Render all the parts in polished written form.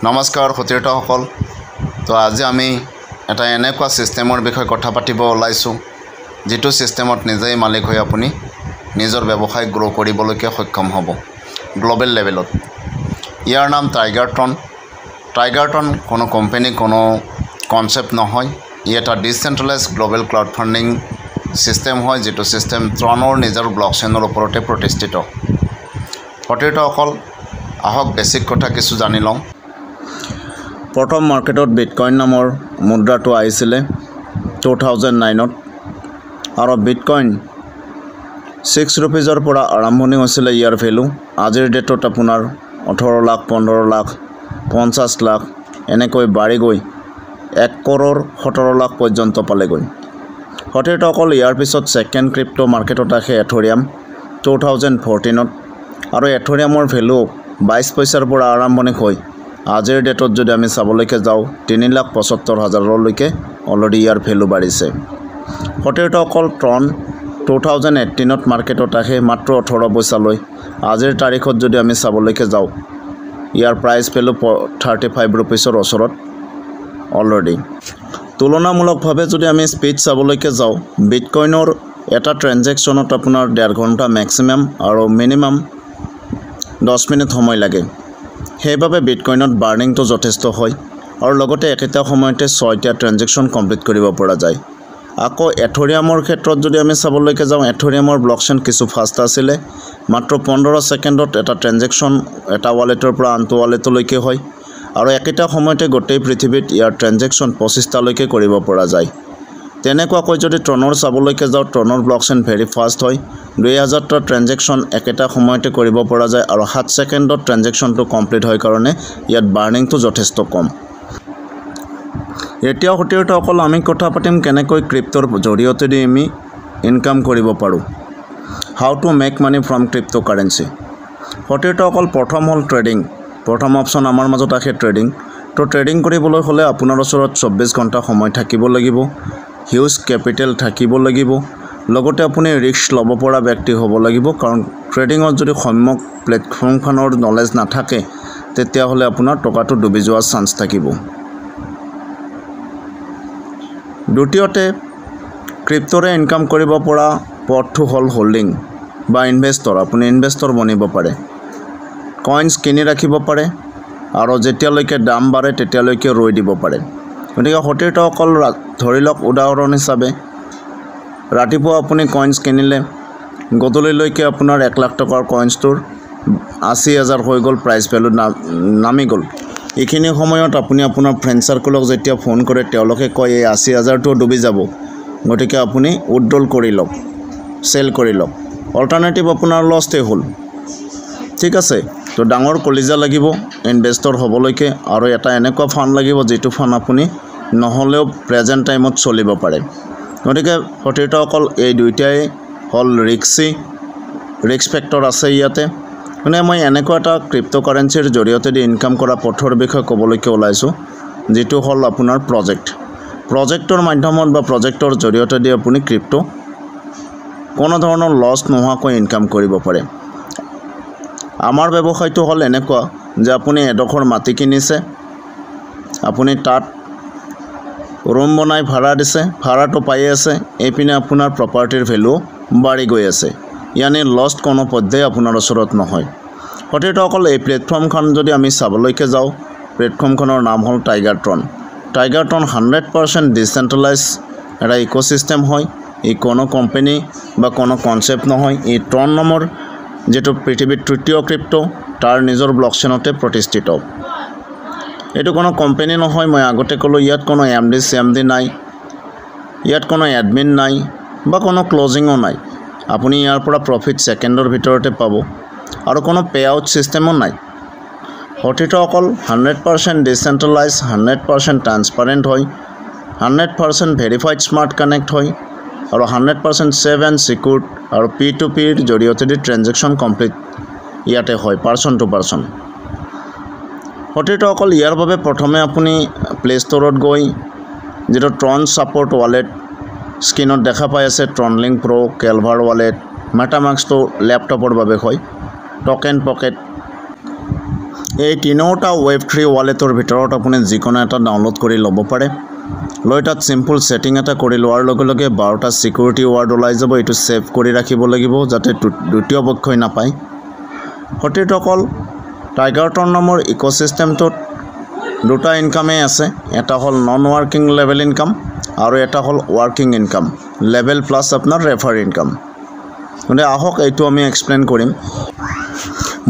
নমস্কাৰ সতীৰ্থসকল তো আজি আমি এটা এনেকুৱা সিস্টেমৰ বিষয়ে কথা পাতিব ওলাইছো যেটো সিস্টেমত নিজেই মালিক হৈ আপুনি নিজৰ ব্যৱসায় গ্ৰো কৰিবলৈকে সক্ষম হ'ব গ্লোবাল লেভেলত। ইয়াৰ নাম টাইগাৰট্ৰন। টাইগাৰট্ৰন কোনো কোম্পানী কোনো কনসেপ্ট নহয়, ই এটা ডিসেন্ট্ৰেলাইজ গ্লোবাল ক্লাউড ফান্ডিং সিস্টেম হয় যেটো সিস্টেম ট্ৰনৰ নিজৰ ব্লকচেইনৰ ওপৰতে প্ৰতিষ্ঠিত। সতীৰ্থসকল আহক বেসিক কথা কিছু জানি লওঁ। প্ৰথম মাৰ্কেটত বিটকইন নামৰ মুদ্ৰাটো আহিছিলে 2009ত আৰু বিটকইন 6 रुपीजৰ পৰা আৰম্ভণি হৈছিলে ইয়াৰ ভ্যালু। আজিৰ ডেটত আপোনাৰ 18 লাখ 15 লাখ 50 লাখ এনেকৈ বাঢ়ি গৈ 1 কৰৰ 17 লাখ পৰ্যন্ত পালেগৈ। সতীৰ্থসকল ইয়াৰ পিছত সেকেন্ড ক্ৰিপ্টো মাৰ্কেটত আহে এথৰিয়াম 2014ত আৰু এথৰিয়ামৰ ভ্যালু 22 পইচাৰ পৰা আৰম্ভণি হৈ আজিৰ ডেটত যদি আমি চাবলৈকে যাওঁ 3,75,000লৈকে অলৰেডি ইয়াৰ ভ্যালু বাঢ়িছে। সতীৰ্থসকল ট্ৰন 2018ত মাৰ্কেটত আহে মাত্ৰ 18 পইচালৈ। আজিৰ তাৰিখত যদি আমি চাবলৈকে যাওঁ ইয়াৰ প্ৰাইস ভ্যালু 35 रुपीसৰ ওচৰত অলৰেডি। তুলনামূলকভাৱে যদি আমি স্পীড চাবলৈকে যাওঁ বিটকইনৰ এটা ট্ৰানজেকচনত আপোনাৰ 1.5 ঘণ্টা ম্যাক্সিমাম আৰু মিনিমাম 10 মিনিট সময় লাগে। সেইবাবে বিটকইনত বাৰ্নিংটো যথেষ্ট হয় আৰু লগতে একেটা সময়তে 6টা ট্ৰানজেকচন কমপ্লিট কৰিব পৰা যায়। আকৌ এথৰিয়ামৰ ক্ষেত্ৰত যদি আমি চাবলৈকে যাওঁ এথৰিয়ামৰ ব্লকচেইন কিছু ফাষ্ট আছিল, মাত্ৰ 15 সেকেন্ডত এটা ট্ৰানজেকচন এটা ওয়ালেটৰ পৰা আনটো ওয়ালেটলৈকে হয় আৰু একেটা সময়তে গোটেই পৃথিৱীত ইয়াৰ ট্ৰানজেকচন 25টা লৈকে কৰিব পৰা যায়। তেনেকুৱাকৈ যদি ট্ৰনৰ চাবলৈকে যাওঁ ট্ৰনৰ ব্লকচেইন ভেৰি ফাষ্ট হয়, 2000টা ট্ৰানজেকচন একেটা সময়তে কৰিব পৰা যায় আৰু 7 সেকেন্ডত ট্ৰানজেকচনটো কমপ্লিট হয় কাৰণে ইয়াত বাৰ্নিংটো যথেষ্ট কম। এতিয়া সতীৰ্থসকল আমি কথা পাতিম কেনেকৈ ক্ৰিপ্টোৰ জৰিয়তে দি আমি ইনকাম কৰিব পাৰোঁ। How to make money from cryptocurrency. সতীৰ্থসকল প্ৰথম হ'ল ট্ৰেডিং। প্ৰথম অপচন আমাৰ মাজত আছে ট্ৰেডিং। তো ট্ৰেডিং কৰিবলৈ হ'লে আপোনাৰ ওচৰত 24 ঘণ্টা সময় থাকিব লাগিব, হিউজ কেপিটেল থাকিব লাগিব, লগতে আপুনি ৰিস্ক ল'ব পৰা ব্যক্তি হ'ব লাগিব, কাৰণ ট্ৰেডিঙত যদি সম্যক প্লেটফৰ্মখনৰ নলেজ নাথাকে তেতিয়া হ'লে আপোনাৰ টকাটো ডুবি যোৱাৰ চান্স থাকিব। দ্বিতীয়তে ক্ৰিপ্টোৰে ইনকাম কৰিব পৰা পথটো হ'ল হোল্ডিং বা ইনভেষ্টৰ। আপুনি ইনভেষ্টৰ বনিব পাৰে, কইনছ কিনি ৰাখিব পাৰে আৰু যেতিয়ালৈকে দাম বাঢ়ে তেতিয়ালৈকে ৰৈ দিব পাৰে। গতিকে সতীৰ্থসকল ধৰি লওক উদাহৰণ হিচাপে ৰাতিপুৱা আপুনি কইনছ কিনিলে, গধূলিলৈকে আপোনাৰ 1 লাখ টকাৰ কইনছটোৰ 80,000 হৈ গ'ল, প্ৰাইস ভ্যালু নামি গ'ল। এইখিনি সময়ত আপুনি আপোনাৰ ফ্ৰেণ্ড সাৰ্কেলক যেতিয়া ফোন কৰে তেওঁলোকে কয় এই 80,000টো ডুবি যাব, গতিকে আপুনি উইথড্ৰল কৰি লওক, সেল কৰি লওক, অল্টাৰনেটিভ আপোনাৰ লষ্টে হ'ল। ঠিক আছে, তো ডাঙৰ কলিজা লাগিব ইনভেষ্টৰ হ'বলৈকে আৰু এটা এনেকুৱা ফান্ড লাগিব যেটো ফান্ড আপুনি নহলেও প্ৰেজেন্ট টাইমত চলিব পাৰে। গতিকে সতীৰ্থসকল এই দুইটাই হ'ল ৰিস্ক ফেক্টৰ আছে ইয়াতে। মানে মই এনেকুৱা এটা ক্ৰিপ্টোকাৰেন্সিৰ জৰিয়তে দি ইনকাম কৰা পথৰ বিষয়ে ক'বলৈকে ওলাইছোঁ যেটো হ'ল আপোনাৰ প্ৰজেক্টৰ মাধ্যমত বা প্ৰজেক্টৰ জৰিয়তে দি আপুনি ক্ৰিপ্টো কোনো ধৰণৰ লছ নোহোৱাকৈ ইনকাম কৰিব পাৰে। আমাৰ ব্যৱসায়টো হ'ল এনেকুৱা যে আপুনি এডোখৰ মাটি কিনিছে, আপুনি তাত ৰুম বনাই ভাড়া দিছে, ভাড়াটো পাই আছে, এইপিনে আপোনাৰ প্ৰপাৰ্টিৰ ভ্যালু বাঢ়ি গৈ আছে, ইয়ানি লষ্ট কোনো পধ্যে আপোনাৰ ওচৰত নহয়। সতীৰ্থসকল এই প্লেটফৰ্মখন যদি আমি চাবলৈকে যাওঁ প্লেটফৰ্মখনৰ নাম হ'ল টাইগাৰট্ৰন। টাইগাৰট্ৰন 100% ডিসেন্ট্ৰেলাইজ এটা ইকোসিস্টেম হয়। ই কোনো কোম্পানী বা কোনো কনসেপ্ট নহয়, ই ট্ৰন নামৰ যেটো পৃথিৱীৰ তৃতীয় ক্ৰিপ্টো তাৰ নিজৰ ব্লকচেইনতে প্ৰতিষ্ঠিত। এইটো কোনো কোম্পানী নহয়, মই আগতে ক'লো ইয়াত কোনো এমডি নাই, ইয়াত কোনো এডমিন নাই বা কোনো ক্লোজিংও নাই। আপুনি ইয়াৰ পৰা প্ৰফিট সেকেন্ডৰ ভিতৰতে পাব আৰু কোনো পে আউট সিস্টেমও নাই। সতীৰ্থসকল 100% ডিসেন্ট্ৰেলাইজ, 100% ট্ৰান্সপাৰেন্ট হয়, 100% ভেৰিফাইড স্মাৰ্ট কানেক্ট হয় আৰু 100% সেভ এণ্ড সিকিউৰ্ড আৰু P2P জৰিয়তে দি ট্ৰানজেকচন কমপ্লিট ইয়াতে হয়, পাৰ্সন টু পাৰ্সন। সতীৰ্থসকল ইয়াৰ বাবে প্ৰথমে আপুনি প্লে ষ্টৰত গৈ যেটো ট্ৰন সাপোৰ্ট ওয়ালেট স্ক্ৰিনত দেখা পাই আছে, ট্ৰন লিংক প্ৰ, কেলভাৰ ওয়ালেট, মেটামাস্কটো ল্যাপটপৰ বাবে হয়, টোকেন পকেট এই তিনিওটা Web3 ৱালেটৰ ভিতৰত আপুনি যিকোনো এটা ডাউনলোড কৰি ল'ব পাৰে লৈ তাত সিম্পল সেটিং এটা কৰি লোৱাৰ লগে লগে 12টা সিকিউৰিটি ৱাৰ্ড ওলাই যাব এটো সেভ কৰি ৰাখিব লাগিব যাতে দ্বিতীয় পক্ষই নাপায় সতীৰ্থসকল টাইগাৰটন নামৰ ইকোসিস্টেমটোত দুটা ইনকামে আছে এটা হল নন ওয়াৰ্কিং লেভেল ইনকাম আৰু এটা হল ওয়াৰ্কিং ইনকাম লেভেল প্লাস আপোনাৰ ৰেফাৰ ইনকাম মানে আহক এইটো আমি এক্সপ্লেইন কৰিম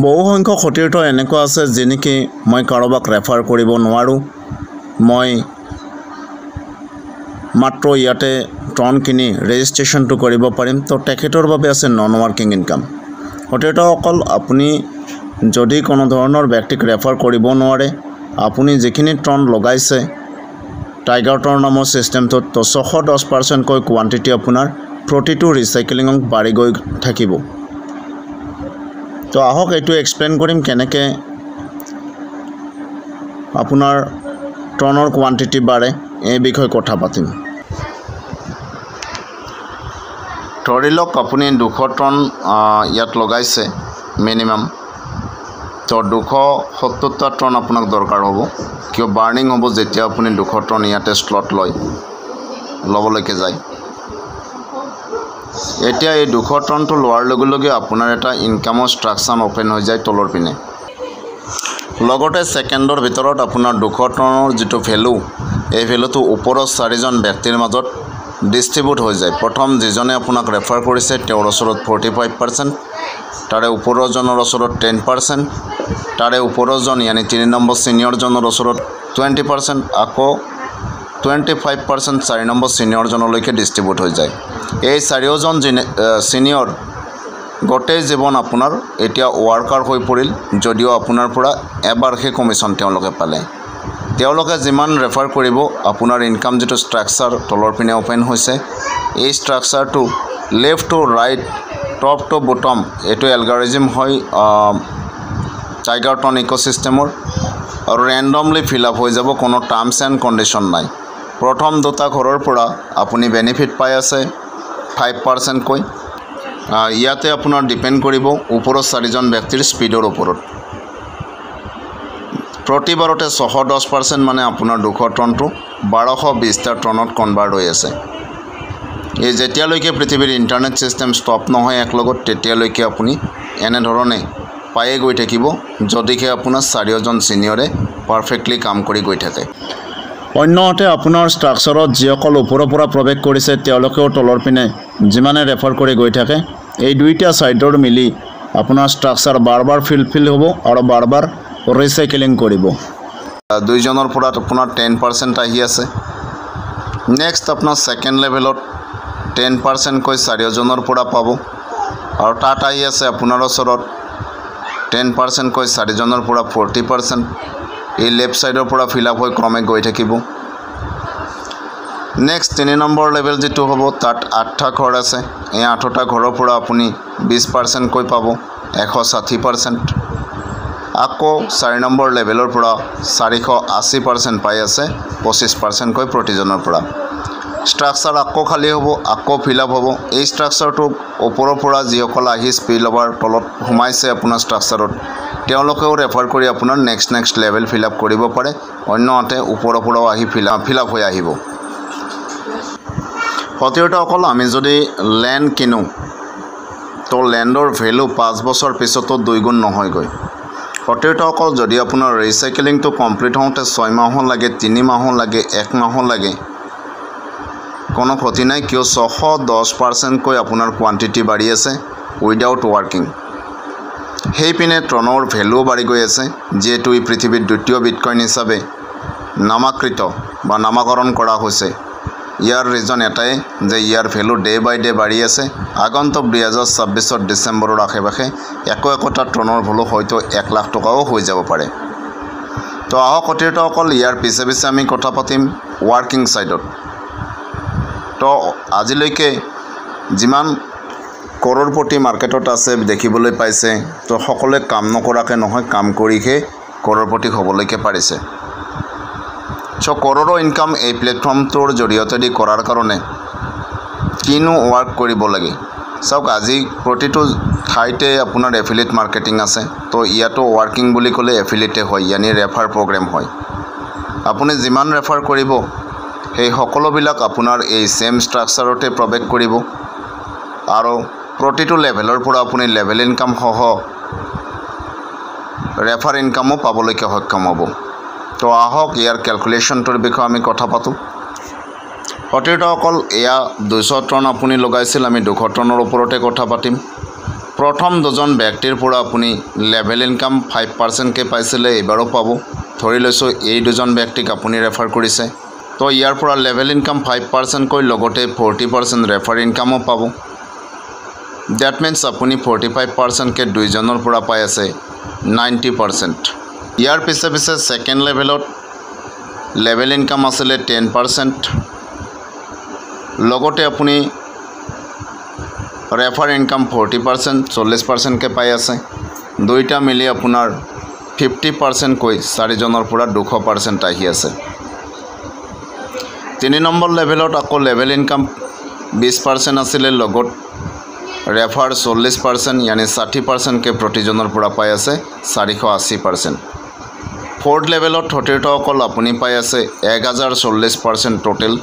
বহু সংখ্যক সতীৰ্থ এনেকুৱা আছে যেনেকি মই কাৰোবাক ৰেফাৰ কৰিব নোৱাৰো মই মাত্ৰ ইয়াতে ট্ৰন কিনি ৰেজিষ্ট্ৰেচনটো কৰিব পাৰিম তো তেখেতৰ বাবে আছে নন ওয়াৰ্কিং ইনকাম সতীৰ্থসকল আপুনি যদি কোনো ধৰণৰ ব্যক্তিক ৰেফাৰ কৰিব নোৱাৰে আপুনি যিখিনি ট্ৰন লগাইছে টাইগাৰটন নামৰ সিস্টেমটোত তো 110% কৈ কোয়ান্টিটি আপোনাৰ প্ৰতিটো ৰিসাইক্লিংক বাঢ়ি গৈ থাকিব তো আহক এইটো এক্সপ্লেইন কৰিম কেনেকৈ আপোনাৰ ট্ৰণৰ কোয়ান্টিটি বাঢ়ে এই বিষয়ে কথা পাতিম ধৰি লওক আপুনি 200 টন ইয়াত লগাইছে মিনিমাম তো 270টা টন আপোনাক দৰকাৰ হ'ব কিয় বাৰ্নিং হ'ব যেতিয়া আপুনি 200 টন ইয়াতে স্লট ল'বলৈকে যায় এতিয়া এই 200 টনটো লোৱাৰ লগে লগে আপোনাৰ এটা ইনকামৰ ষ্ট্ৰাকচাৰ ওপেন হৈ যায় তলৰ পিনে লগতে সেকেন্ডৰ ভিতৰত আপোনাৰ 200 টনৰ যেটো ভ্যালু এই ভ্যালুটো ওপৰৰ 4জন ব্যক্তিৰ মাজত ডিস্ট্ৰিবিউট হৈ যায় প্ৰথম যিজনে আপোনাক ৰেফাৰ কৰিছে তেওঁৰ ওচৰত 45% তাৰে ওপৰৰ জনৰ ওচৰত 10% তাৰে ওপৰৰ জন yani 3 নম্বৰ সিনিয়ৰ জনৰ ওচৰত 20% আকৌ 25% 4 নম্বৰ সিনিয়ৰ জনলৈকে ডিস্ট্ৰিবিউট হৈ যায় এই চাৰিওজন সিনিয়ৰ গোটেই জীৱন আপোনাৰ এতিয়া ওয়াৰ্কাৰ হৈ পৰিল যদিও আপোনাৰ পৰা এবাৰহে কমিশন তেওঁলোকে পালে তেওঁলোকে যিমান ৰেফাৰ কৰিব আপোনাৰ ইনকাম যেটো ষ্ট্ৰাকচাৰ তলৰ পিনে ওপেন হৈছে এই ষ্ট্ৰাকচাৰটো left to right top to bottom এটো এলগৰিদম হয় টাইগাৰটন ইকোসিস্টেমৰ আৰু ৰেন্ডমলি ফিল আপ হৈ যাব কোনো টাৰ্মস এন্ড কন্ডিশন নাই প্ৰথম দুটা ঘৰৰ পৰা আপুনি বেনিফিট পাই আছে 5% কৈ ইয়াতে আপোনাৰ ডিপেন্ড কৰিব ওপৰৰ 4জন ব্যক্তিৰ স্পিডৰ ওপৰত প্ৰতিবাৰতে 110% মানে আপোনাৰ 200 টনটো 1220টা টনত কনভাৰ্ট হৈ আছে এই যেতিয়ালৈকে পৃথিৱীৰ ইন্টাৰনেট সিস্টেম ষ্টপ নহয় একলগত তেতিয়ালৈকে আপুনি এনে ধৰণে পায়ে গৈ থাকিব যদিহে আপোনাৰ 4জন সিনিয়ৰে পাৰফেক্টলি কাম কৰি গৈ থাকে অন্যতে আপোনাৰ ষ্ট্ৰাকচাৰত যিসকল ওপৰৰ পৰা প্ৰৱেশ কৰিছে তেওঁলোকেও তলৰ পিনে যিমানে ৰেফাৰ কৰি গৈ থাকে এই দুইটা সাইডৰ মিলি আপোনাৰ ষ্ট্ৰাকচাৰ বাৰবাৰ ফিল হ'ব আৰু বাৰবাৰ ৰিসাইক্লিং কৰিব দুইজনৰ পৰা আপোনাৰ 10% আহি আছে নেক্সট আপোনাৰ সেকেন্ড লেভেলত 10% কৈ 4জনৰ পৰা পাব আৰু তাত আহি আছে আপোনাৰ ওচৰত 10% কৈ 4জনৰ পৰা 40% এই লেফট সাইডৰ পৰা ফিল আপ হৈ ক্ৰমে গৈ থাকিব নেক্সট 3 নম্বৰ লেভেল যেটো হ'ব তাত 8টা ঘৰ আছে এই 8টা ঘৰৰ পৰা আপুনি 20% কৈ পাব 160% আকৌ 4 নম্বৰ লেভেলৰ পৰা 480% পাই আছে 25% কৈ প্ৰতিজনৰ পৰা ষ্ট্ৰাকচাৰ আকৌ খালি হ'ব আকৌ ফিল আপ হ'ব এই ষ্ট্ৰাকচাৰটো ওপৰৰ পৰা যিসকল আহি স্পিল ওভাৰ তলত সোমাইছে আপোনাৰ ষ্ট্ৰাকচাৰত তেওঁলোকেও ৰেফাৰ কৰি আপোনাৰ নেক্সট লেভেল ফিল আপ কৰিব পাৰে অন্যতে ওপৰৰ পৰা আহি ফিল আপ হৈ আহিব সতীৰ্থসকল আমি যদি ল্যান্ড কিনো তো ল্যান্ডৰ ভ্যালু 5 বছৰ পিছতো 2 গুণ নহয় গৈ সতীৰ্থসকল যদি আপোনাৰ ৰিসাইক্লিংটো কমপ্লিট হওঁতে 6 মাহ লাগে 3 মাহ লাগে 1 মাহ লাগে কোনো ক্ষতি নাই কিয় 110% কৈ আপোনাৰ কোয়ান্টিটি বাঢ়ি আছে উইদাউট ওয়াৰ্কিং হেই পিনে ট্ৰনৰ ভ্যালু বাঢ়ি গৈ আছে যেটো এই পৃথিৱীৰ দ্বিতীয় বিটকয়েন হিচাপে নামাকৃত বা নামকৰণ কৰা হৈছে ইয়াৰ ৰিজন এটাই যে ইয়াৰ ভ্যালু ডে বাই ডে বাঢ়ি আছে আগন্তুক 2026 ডিসেম্বৰৰ আশেপাশে একোটা ট্ৰনৰ ভ্যালু হয়তো 1 লাখ টকাও হৈ যাব পাৰে তো আহক সতীৰ্থসকল ইয়াৰ পিছে পিছে আমি কথা পাতিম ওয়াৰ্কিং সাইডত তো আজিলৈকে যিমান কৰৰপতি মাৰ্কেটত আছে দেখিবলৈ পাইছে তো সকলে কাম নকৰাকে নহয় কাম কৰিহে কৰৰপতি হ'বলৈকে পাৰিছে সো কৰৰৰ ইনকাম এই প্লেটফৰ্মটোৰ জৰিয়তে দি কৰাৰ কাৰণে কিনো ওয়াৰ্ক কৰিব লাগে চাওক আজি প্ৰতিটো ঠাইতে আপোনাৰ এফিলিয়েট মাৰ্কেটিং আছে তো ইয়াতো ৱাৰ্কিং বুলি ক'লে এফিলিয়েটে হয় ইয়ানি ৰেফাৰ প্ৰগ্ৰেম হয় আপুনি যিমান ৰেফাৰ কৰিব সেই সকলোবিলাক আপোনাৰ এই সেম ষ্ট্ৰাকচাৰতে প্ৰৱেশ কৰিব আৰু প্ৰতিটো লেভেলৰ পৰা আপুনি লেভেল ইনকাম সহ ৰেফাৰ ইনকামো পাবলৈকে সক্ষম হ'ব তো আহক ইয়াৰ ক্যালকুলেশনটোৰ বিষয়ে আমি কথা পাতোঁ সতীৰ্থসকল এয়া 200 টন আপুনি লগাইছিল আমি 200 টনৰ ওপৰতে কথা পাতিম প্ৰথম দুজন ব্যক্তিৰ পৰা আপুনি লেভেল ইনকাম 5% কে পাইছিলে এবাৰো পাব ধৰি লৈছো এই দুজন ব্যক্তিক আপুনি ৰেফাৰ কৰিছে তো ইয়াৰ পৰা লেভেল ইনকাম 5% কৈ লগতে 40% ৰেফাৰ ইনকামো পাব দ্যাট মিন্স আপুনি 45% কে দুইজনৰ পৰা পাই আছে 90% ইয়াৰ পিছে পিছে সেকেন্ড লেভেলত লেভেল ইনকাম আছিল 10% লগতে আপুনি ৰেফাৰ ইনকাম 40% 40% কে পাই আছে দুইটা মিলি আপোনাৰ 50% কৈ চাৰিজনৰ পৰা 200% আহি আছে 3 নম্বৰ লেভেলত আকৌ লেভেল ইনকাম 20% আছিল লগত ৰেফাৰ 40% यानी 60% কে প্ৰতিজনৰ পৰা পাই আছে 480% ফোৰ্থ লেভেলত সতীৰ্থসকল আপুনি পাই আছে 1040% টোটাল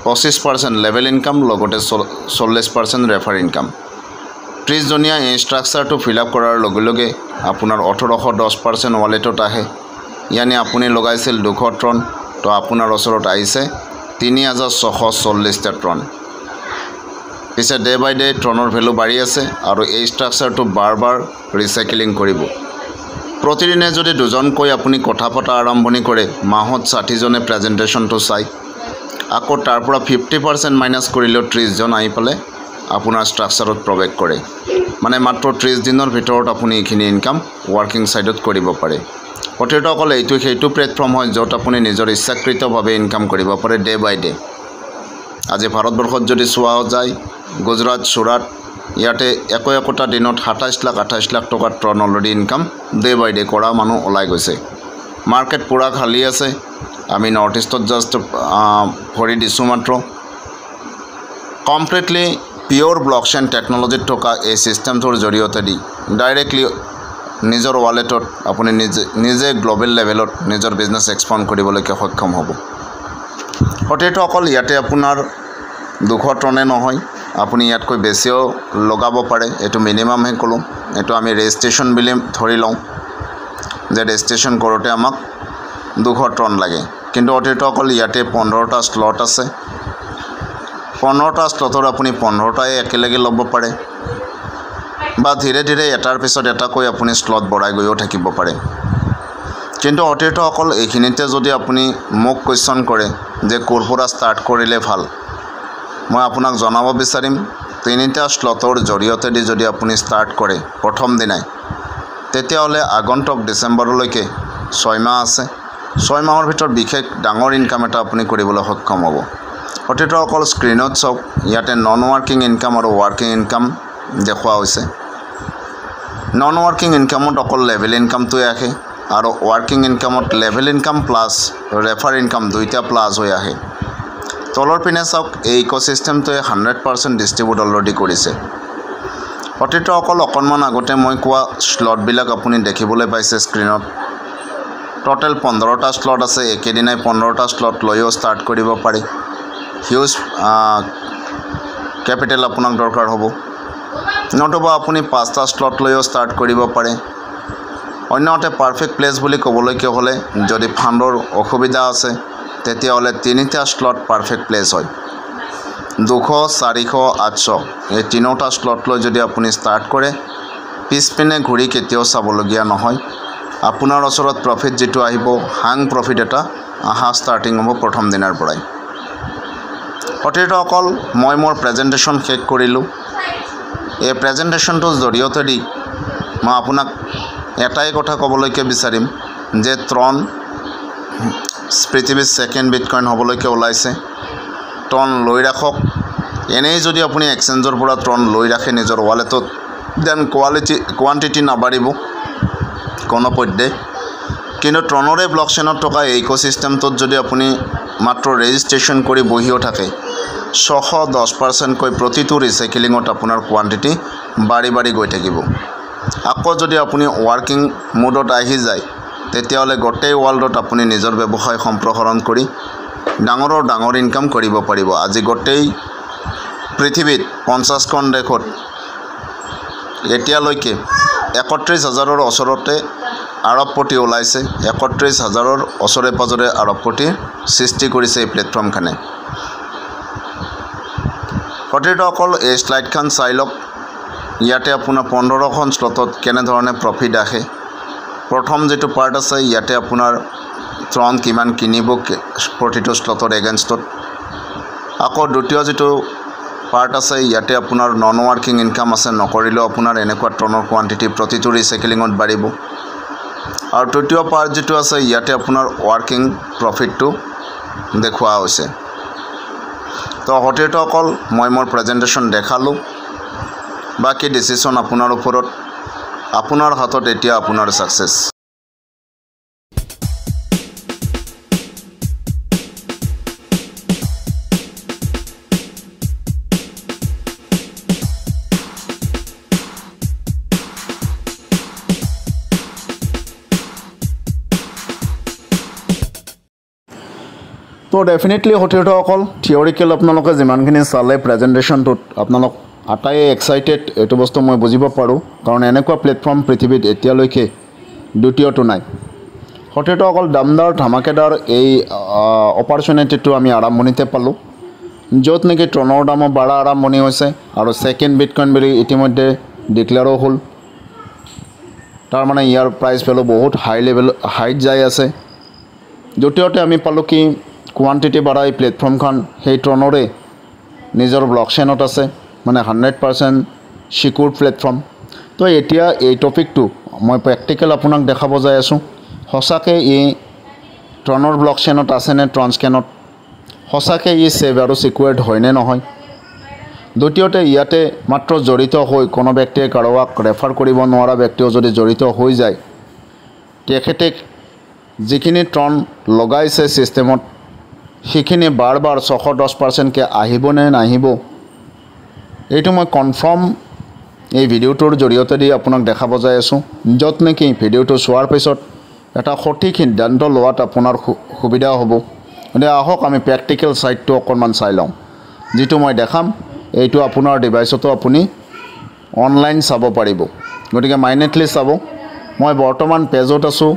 25% লেভেল ইনকাম লগতে 40% ৰেফাৰ ইনকাম 30 জনীয়া এই ষ্ট্ৰাকচাৰটো ফিল আপ কৰাৰ লগে লগে আপোনাৰ 1810% ওয়ালেটত আহে यानी আপুনি লগাইছিল 200 টন তো আপোনাৰ ওচৰত আহিছে 3640 টন পিছে ডে বাই ডে টনৰ ভ্যালু বাঢ়ি আছে আৰু এই ষ্ট্ৰাকচাৰটো বাৰ ৰিসাইক্লিং কৰিব প্ৰতিদিনে যদি দুজনকৈ আপুনি কথা পতা আৰম্ভণি কৰে মাহত 60 জনে প্ৰেজেন্টেশনটো চাই আকৌ তাৰ পৰা 50% মাইনাস কৰিলে 30 জন আহি পালে আপোনাৰ ষ্ট্ৰাকচাৰত প্ৰৱেশ কৰে মানে মাত্ৰ 30 দিনৰ ভিতৰত আপুনি এখিনি ইনকাম ওয়াৰ্কিং সাইডত কৰিব পাৰে সতীৰ্থসকল এইটো সেইটো প্লেটফৰ্ম হয় য'ত আপুনি নিজৰ ইচ্ছাকৃতভাৱে ইনকাম কৰিব পাৰে ডে বাই ডে আজি ভাৰতবৰ্ষত যদি চোৱা যায় গুজৰাট সুৰাট ইয়াতে একোটা দিনত 27 লাখ টকা টন অলৰেডি ইনকাম ডে বাই ডে কৰা মানুহ ওলাই গৈছে মাৰ্কেট পুৰা খালি আছে আমি নৰ্থ ইষ্টত জাস্ট ভৰি দিছো মাত্ৰ কমপ্লিটলি পিওৰ ব্লকচেইন টেকনলজিত থকা এই সিস্টেমটোৰ জৰিয়তে দি ডাইৰেক্টলি নিজৰ ওয়ালেটত আপুনি নিজে গ্লোবাল লেভেলত নিজৰ বিজনেস এক্সপান্ড কৰিবলৈকে সক্ষম হ'ব সতীৰ্থসকল ইয়াতে আপোনাৰ 200 টনে নহয় আপুনি ইয়াতকৈ বেছিও লগাব পাৰে এটো মিনিমাম হে কলো এটো আমি ৰেজিষ্ট্ৰেচন বিলে ধৰি লওঁ যে ৰেজিষ্ট্ৰেচন কৰোতে আমাক 200 টন লাগে কিন্তু সতীৰ্থসকল ইয়াতে 15টা স্লট আছে 15টা স্লটৰ আপুনি 15টাই একেলগে ল'ব পাৰে বা ধীৰে ধীৰে এটাৰ পিছত এটা কৈ আপুনি স্লট বঢ়াই গৈও থাকিব পাৰে কিন্তু সতীৰ্থসকল এইখিনিতে যদি আপুনি মোক কোৱেশ্চন কৰে যে কোৰপৰা ষ্টাৰ্ট কৰিলে ভাল মই আপোনাক জনাব বিচাৰিম তিনিটা স্লটৰ জৰিয়তে যদি আপুনি ষ্টাৰ্ট কৰে প্ৰথম দিনাই তেতিয়াহলে আগন্তুক ডিসেম্বৰলৈকে 6 মাহ আছে 6 মাহৰ ভিতৰত বিশেষ ডাঙৰ ইনকাম এটা আপুনি কৰিবলৈ সক্ষম হ'ব সতীৰ্থসকল স্ক্ৰিনত চাওক ইয়াতে নন ওয়াৰ্কিং ইনকাম আৰু ওয়াৰ্কিং ইনকাম দেখুওৱা হৈছে নন ওয়াৰ্কিং ইনকামত অকল লেভেল ইনকামটোই আহে আৰু ওয়াৰ্কিং ইনকামত level income plus refer income দুইটা প্লাস হৈ আহে তলৰ পিনে চাওক এই ইকোসিস্টেমটোৱে 100% ডিস্ট্ৰিবিউট অলৰেডি কৰিছে সতীৰ্থসকল অকনমান আগতে মই কোৱা স্লট বিলাক আপুনি দেখিবলৈ পাইছে স্ক্ৰিনত টোটাল 15টা স্লট আছে একেদিনাই 15টা স্লট লৈও ষ্টাৰ্ট কৰিব পাৰি হিউজ ক্যাপিটেল আপোনাক দৰকাৰ হ'ব নতুবা আপুনি 5টা স্লট লৈও ষ্টাৰ্ট কৰিব পাৰে অন্যতে পাৰফেক্ট প্লেস বুলি ক'বলৈকে হলে যদি ফাণ্ডৰ অসুবিধা আছে তেতিয়াহলে 3টা স্লট পাৰফেক্ট প্লেস হয় 200 400 800 এই তিনিটা স্লট লৈ যদি আপুনি ষ্টাৰ্ট কৰে পিছপিনে ঘূৰি কেতিয়াও চাবলগীয়া নহয় আপোনাৰ ওচৰত প্ৰফিট যেটো আহিব হাং প্ৰফিট এটা আহা ষ্টাৰ্টিং হ'ব প্ৰথম দিনৰ পৰাই সতীৰ্থসকল মই মোৰ প্ৰেজেন্টেশন শেষ কৰিলো এই প্ৰেজেন্টেশনটোৰ জৰিয়তে দি মই আপোনাক এটাই কথা ক'বলৈকে বিচাৰিম যে ট্ৰন পৃথিৱীৰ সেকেন্ড বিটকয়েন হ'বলৈকে ওলাইছে ট্ৰন লৈ ৰাখক এনেই যদি আপুনি এক্সচেঞ্জৰ পৰা ট্ৰন লৈ ৰাখে নিজৰ ওয়ালেটত দেন কোৱান্টিটি নাবাঢ়িব কোনো পধ্যে কিন্তু ট্ৰনৰে ব্লকচেইনত থকা এই ইকোসিস্টেমটোত যদি আপুনি মাত্ৰ ৰেজিষ্ট্ৰেচন কৰি বহিও থাকে 610% কৈ প্ৰতিটো ৰিসাইক্লিঙত আপোনাৰ কোৱান্টিটি বাঢ়ি বাঢ়ি গৈ থাকিব। আকৌ যদি আপুনি ৱৰ্কিং মোডত আহি যায় তেতিয়াহ'লে গোটেই ৱৰ্ল্ডত আপুনি নিজৰ ব্যৱসায় সম্প্ৰসাৰণ কৰি ডাঙৰ ইনকাম কৰিব পাৰিব। আজি গোটেই পৃথিৱীত 50খন দেশত এতিয়ালৈকে 31,000ৰ ওচৰতে আৰবপতি ওলাইছে। 31,000ৰ ওচৰে পাজৰে আৰবপতি সৃষ্টি কৰিছে এই প্লেটফৰ্মখনে। সতীৰ্থসকল এই শ্লাইডখন চাই লওক। ইয়াতে আপোনাৰ 15খন স্লটত কেনেধৰণে প্ৰফিট আহে। প্ৰথম যেটো পাৰ্ট আছে ইয়াতে আপোনাৰ ট্ৰন কিমান কিনিব প্ৰতিটো স্লটৰ এগেইনষ্টত। আকৌ দ্বিতীয় যেটো পাৰ্ট আছে ইয়াতে আপোনাৰ নন ৱৰ্কিং ইনকাম আছে, নকৰিলেও আপোনাৰ এনেকুৱা ট্ৰনৰ কোৱান্টিটি প্ৰতিটো ৰিচাইকেলিঙত বাঢ়িব। আৰু তৃতীয় পাৰ্ট যেটো আছে ইয়াতে আপোনাৰ ৱৰ্কিং প্ৰফিটটো দেখুওৱা হৈছে। তো সতীৰ্থসকল মই মোৰ প্ৰেজেণ্টেশ্যন দেখালোঁ। বাকী ডিচিশ্যন আপোনাৰ ওপৰত, আপোনাৰ হাতত এতিয়া আপোনাৰ ছাকচেছ। তো ডেফিনেটলি সতীৰ্থসকল থিয়ৰিকেল আপোনালোকে যিমানখিনি চালে প্ৰেজেণ্টেশ্যনটোত আপোনালোক আটাইয়ে এক্সাইটেড, এইটো বস্তু মই বুজিব পাৰোঁ। কাৰণ এনেকুৱা প্লেটফৰ্ম পৃথিৱীত এতিয়ালৈকে দ্বিতীয়টো নাই। সতীৰ্থসকল দামদাৰ ধামাকেদাৰ এই অপৰচুনিটিটো আমি আৰম্ভণিতে পালোঁ, য'ত নেকি ট্ৰনৰ দামো বাঢ়া আৰম্ভণি হৈছে আৰু ছেকেণ্ড বিটকইন বুলি ইতিমধ্যে ডিক্লেয়াৰো হ'ল। তাৰমানে ইয়াৰ প্ৰাইচ ভেলু বহুত হাইত যাই আছে। দ্বিতীয়তে আমি পালোঁ কি কোৱান্টিটি বাঢ়া এই প্লেটফৰ্মখন সেই ট্ৰনৰে নিজৰ ব্লকচেইনত আছে, মানে 100% চিকিউৰ প্লেটফৰ্ম। তো এতিয়া এই টপিকটো মই প্ৰেক্টিকেল আপোনাক দেখাব যাই আছোঁ। সঁচাকৈ ই ট্ৰনৰ ব্লকচেইনত আছেনে, ট্ৰনস্কেনত সঁচাকৈ ই ছেভ আৰু চিকিউৰ্ড হয়নে নহয়। দ্বিতীয়তে ইয়াতে মাত্ৰ জড়িত হৈ কোনো ব্যক্তিয়ে কাৰোবাক ৰেফাৰ কৰিব নোৱাৰা ব্যক্তিও যদি জড়িত হৈ যায়, তেখেতে যিখিনি ট্ৰন লগাইছে ছিষ্টেমত সেইখিনি বাৰ 110%কৈ আহিবনে নাহিব, এইটো মই কনফাৰ্ম এই ভিডিঅ'টোৰ জৰিয়তে দি আপোনাক দেখাব যাই আছোঁ। য'ত নেকি ভিডিঅ'টো চোৱাৰ পিছত এটা সঠিক সিদ্ধান্ত লোৱাত আপোনাৰ সুবিধা হ'ব। গতিকে আহক আমি প্ৰেক্টিকেল ছাইডটো অকণমান চাই লওঁ। যিটো মই দেখাম এইটো আপোনাৰ ডিভাইচতো আপুনি অনলাইন চাব পাৰিব। গতিকে মাইনেটলি চাব। মই বৰ্তমান পেজত আছোঁ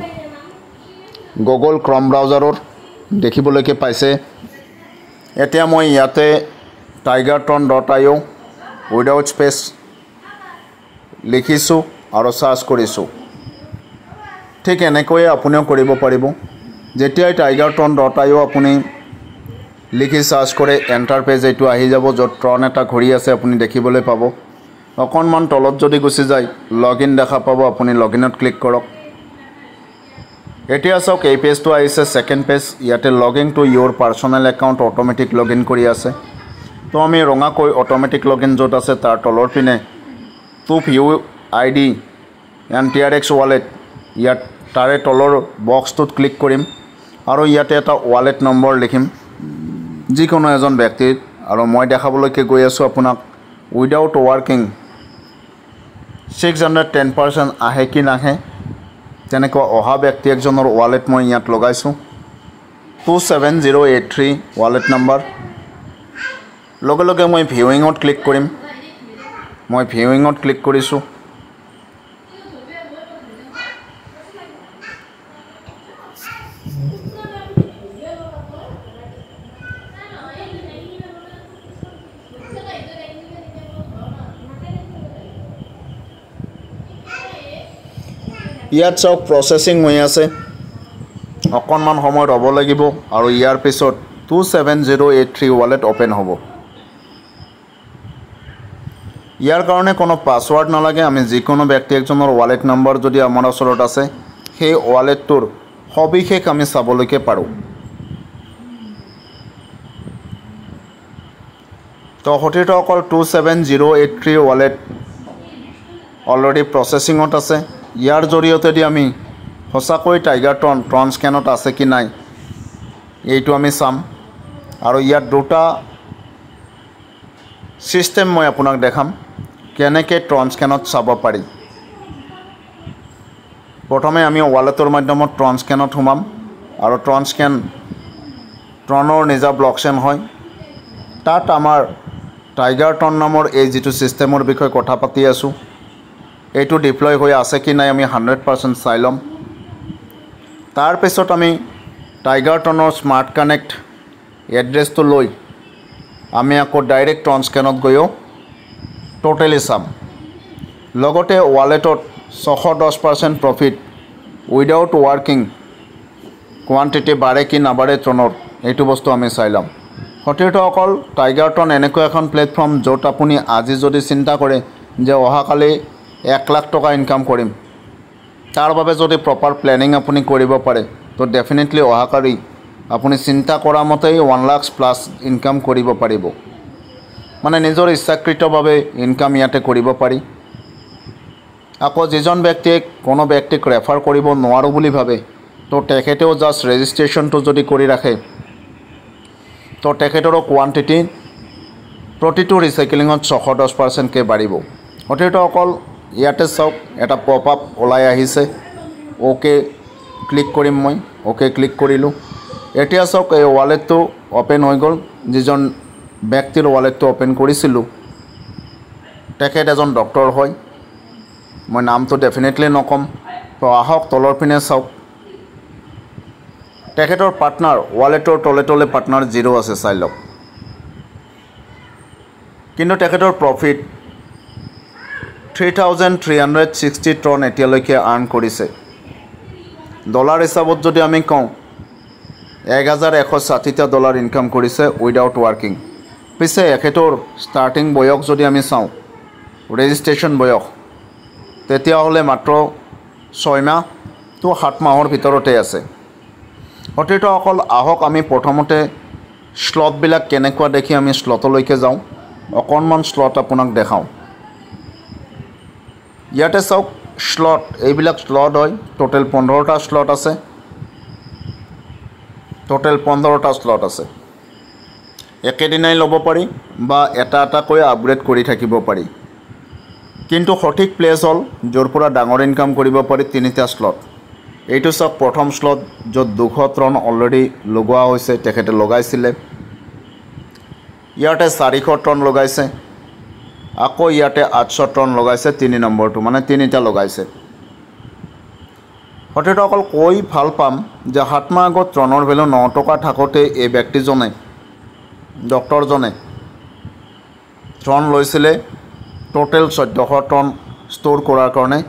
গুগল ক্ৰম ব্ৰাউজাৰৰ, দেখিবলৈকে পাইছে। এতিয়া মই ইয়াতে tigertron.io উইদাউট স্পেচ লিখিছোঁ আৰু চাৰ্চ কৰিছোঁ। ঠিক এনেকৈয়ে আপুনিও কৰিব পাৰিব। যেতিয়াই tigertron.io আপুনি লিখি চাৰ্চ কৰে এণ্টাৰ পেজ এইটো আহি যাব, য'ত ট্ৰন এটা ঘূৰি আছে আপুনি দেখিবলৈ পাব। অকণমান তলত যদি গুচি যায় লগ ইন দেখা পাব, আপুনি লগ ইনত ক্লিক কৰক। এতিয়া চাওক এই পেজটো আহিছে ছেকেণ্ড পেজ। ইয়াতে logging to your personal account automatic log in কৰি আছে। তো আমি ৰঙাকৈ অট'মেটিক লগ ইন য'ত আছে তাৰ তলৰ পিনে two view ID and TRX wallet, ইয়াত তাৰে তলৰ বক্সটোত ক্লিক কৰিম আৰু ইয়াতে এটা ৱালেট নম্বৰ লিখিম যিকোনো এজন ব্যক্তিৰ। আৰু মই দেখাবলৈকে গৈ আছোঁ আপোনাক উইদাউট ৱৰ্কিং 610% আহে কি নাহে, তেনেকুৱা অহা ব্যক্তি একজনৰ ৱালেট মই ইয়াত লগাইছোঁ 27083 ৱালেট নাম্বাৰ। লগে লগে মই ভিউইঙত ক্লিক কৰিম। মই ভিউইঙত ক্লিক কৰিছোঁ। ইয়াত চাওক প্ৰচেছিং হৈ আছে, অকণমান সময় ৰ'ব লাগিব আৰু ইয়াৰ পিছত 27083 ৱালেট অ'পেন হ'ব। ইয়াৰ কাৰণে কোনো পাছৱৰ্ড নালাগে। আমি যিকোনো ব্যক্তি একজনৰ ৱালেট নম্বৰ যদি আমাৰ ওচৰত আছে সেই ৱালেটটোৰ সবিশেষ আমি চাবলৈকে পাৰোঁ। তো সতীৰ্থসকল 27083 ৱালেট অলৰেডি প্ৰচেছিঙত আছে। ইয়াৰ জৰিয়তে দি আমি সঁচাকৈ টাইগাৰট্ৰন স্কেনত আছে কি নাই এইটো আমি চাম। আৰু ইয়াত দুটা ছিষ্টেম মই আপোনাক দেখাম কেনেকৈ ট্ৰান্সকেনত চাব পাৰি প্ৰথমে আমি ৱালেটৰ মাধ্যমত ট্ৰান্সকেনত সোমাম আৰু ট্ৰান্সকেন ট্ৰণৰ নিজা ব্লকচেইন হয় তাত আমাৰ টাইগাৰ ট্ৰন নামৰ এই যিটো ছিষ্টেমৰ বিষয়ে কথা পাতি আছোঁ এইটো ডিপ্লয় হৈ আছে কি নাই আমি 100% চাই ল'ম তাৰপিছত আমি টাইগাৰ ট্ৰণৰ স্মাৰ্ট কানেক্ট এড্ৰেছটো লৈ আমি আকৌ ডাইৰেক্ট ট্ৰান্সকেনত গৈও টোটেলি চাম লগতে ৱালেটত 610% প্ৰফিট উইদাউট ৱাৰ্কিং কোৱান্টিটি বাঢ়ে কি নাবাঢ়ে ট্ৰণৰ এইটো বস্তু আমি চাই ল'ম সতীৰ্থসকল টাইগাৰ ট্ৰন এনেকুৱা এখন প্লেটফৰ্ম য'ত আপুনি আজি যদি চিন্তা কৰে যে অহাকালি 1 লাখ টকা ইনকাম কৰিম তাৰ বাবে যদি প্ৰপাৰ প্লেনিং আপুনি কৰিব পাৰে তো ডেফিনেটলি অহাকালি আপুনি চিন্তা কৰা মতেই 1 লাখ প্লাছ ইনকাম কৰিব পাৰিব মানে নিজৰ ইচ্ছাকৃতভাৱে ইনকাম ইয়াতে কৰিব পাৰি আকৌ যিজন ব্যক্তিয়ে কোনো ব্যক্তিক ৰেফাৰ কৰিব নোৱাৰো বুলি ভাবে তো তেখেতেও জাষ্ট ৰেজিষ্ট্ৰেশ্যনটো যদি কৰি ৰাখে তো তেখেতৰো কোৱান্টিটি প্ৰতিটো ৰিচাইকেলিঙত 610% কে বাঢ়িব সতীৰ্থসকল ইয়াতে চাওক এটা পপ আপ ওলাই আহিছে ওকে ক্লিক কৰিম মই ওকে ক্লিক কৰিলোঁ এতিয়া চাওক এই ৱালেটটো ওপেন হৈ গ'ল যিজন ব্যক্তিৰ ৱালেটটো ওপেন কৰিছিলোঁ তেখেত এজন ডক্টৰ হয় মই নামটো ডেফিনেটলি নকম তো আহক তলৰ পিনে চাওক তেখেতৰ পাৰ্টনাৰ ৱালেটৰ তলে তলে পাৰ্টনাৰ 0 আছে চাই লওক কিন্তু তেখেতৰ প্ৰফিট 3360 টন এতিয়ালৈকে আৰ্ন কৰিছে ডলাৰ হিচাপত যদি আমি কওঁ 1160টা ডলাৰ ইনকাম কৰিছে উইদাউট ৱাৰ্কিং পিছে এখেতৰ ষ্টাৰ্টিং বয়স যদি আমি চাওঁ ৰেজিষ্ট্ৰেশ্যন বয়স তেতিয়াহ'লে মাত্ৰ 6 মাহ তো 7 মাহৰ ভিতৰতে আছে সতীৰ্থসকল আহক আমি প্ৰথমতে স্লটবিলাক কেনেকুৱা দেখি আমি স্লটলৈকে যাওঁ অকণমান স্লট আপোনাক দেখাওঁ ইয়াতে চাওক স্লট এইবিলাক স্লট হয় টোটেল 15টা স্লট আছে টোটেল 15টা স্লট আছে একেদিনাই ল'ব পাৰি বা এটা এটাকৈ আপগ্ৰেড কৰি থাকিব পাৰি কিন্তু সঠিক প্লেচ হ'ল য'ৰ পৰা ডাঙৰ ইনকাম কৰিব পাৰি 3টা স্লট এইটো চাওক প্ৰথম স্লট য'ত 200 টন অলৰেডি লগোৱা হৈছে তেখেতে লগাইছিলে ইয়াতে 400 টন লগাইছে আকৌ ইয়াতে 800 টন লগাইছে 3 নম্বৰটো মানে 3টা লগাইছে সতীৰ্থসকল কৈ ভাল পাম যে 7 মাহ আগত ট্ৰণৰ ভেলু 9 টকা থাকোঁতে এই ব্যক্তিজনে ডক্টৰজনে ট্ৰন লৈছিলে টোটেল 1400 টন ষ্ট'ৰ কৰাৰ কাৰণে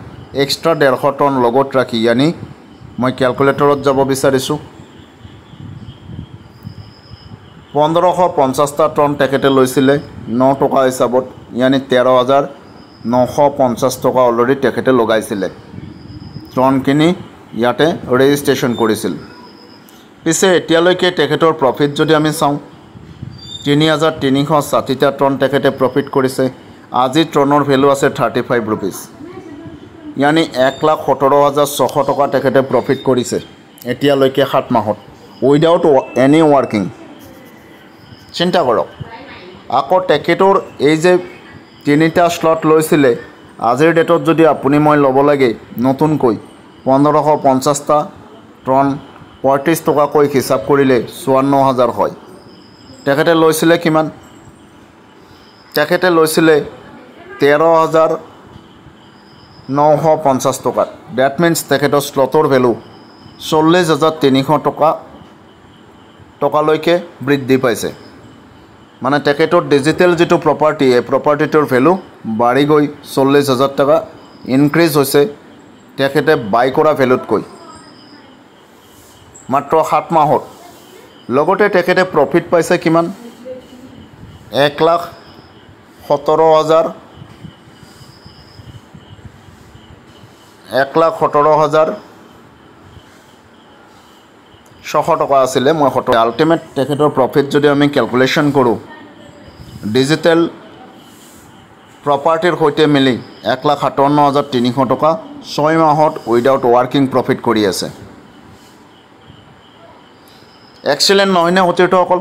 এক্সট্ৰা 150 টন লগত ৰাখি ইয়ানি মই ক্যালকুলেটৰত যাব বিচাৰিছোঁ 1550টা টন তেখেতে লৈছিলে 9 টকা হিচাপত ইয়ানি 13950 টকা অলৰেডি তেখেতে লগাইছিলে টন কিনি ইয়াতে ৰেজিষ্ট্ৰেশ্যন কৰিছিল পিছে এতিয়ালৈকে তেখেতৰ প্ৰফিট যদি আমি চাওঁ 3360টা টন তেখেতে প্ৰফিট কৰিছে আজি ট্ৰণৰ ভেলু আছে 35 रुपीस यानी 1,17,600 টকা তেখেতে প্ৰফিট কৰিছে এতিয়ালৈকে 7 মাহত উইদাউট এনি ৱাৰ্কিং চিন্তা কৰক আকৌ তেখেতৰ এই যে 3টা স্লট লৈছিলে আজিৰ ডেটত যদি আপুনি মই ল'ব লাগে নতুনকৈ 1550টা টন 35 টকাকৈ হিচাপ কৰিলে 54000 হয় তেখেতে লৈছিলে কিমান তেখেতে লৈছিলে 13,950 টকা দ্যাট মিন্স তেখেতৰ স্লটৰ ভেলু 40,300 টকালৈকে বৃদ্ধি পাইছে মানে তেখেতৰ ডিজিটেল যেটো প্ৰপাৰ্টি এই প্ৰপাৰ্টিটোৰ ভেলু বাঢ়ি গৈ 40,000 টকা ইনক্ৰিজ হৈছে তেখেতে বাই কৰা ভেলুতকৈ মাত্ৰ 7 মাহত লগতে তেখেতে প্ৰফিট পাইছে কিমান 1,17,000 1,17,600 টকা আছিলে মই আল্টিমেট তেখেতৰ প্ৰফিট যদি আমি ক্যালকুলেশন কৰোঁ ডিজিটেল প্ৰপাৰ্টিৰ সৈতে মিলি 1,57,300 টকা 6 মাহত উইদাউট ৱাৰ্কিং প্ৰফিট কৰি আছে এক্সেলেন্ট নহয়নে সতীৰ্থসকল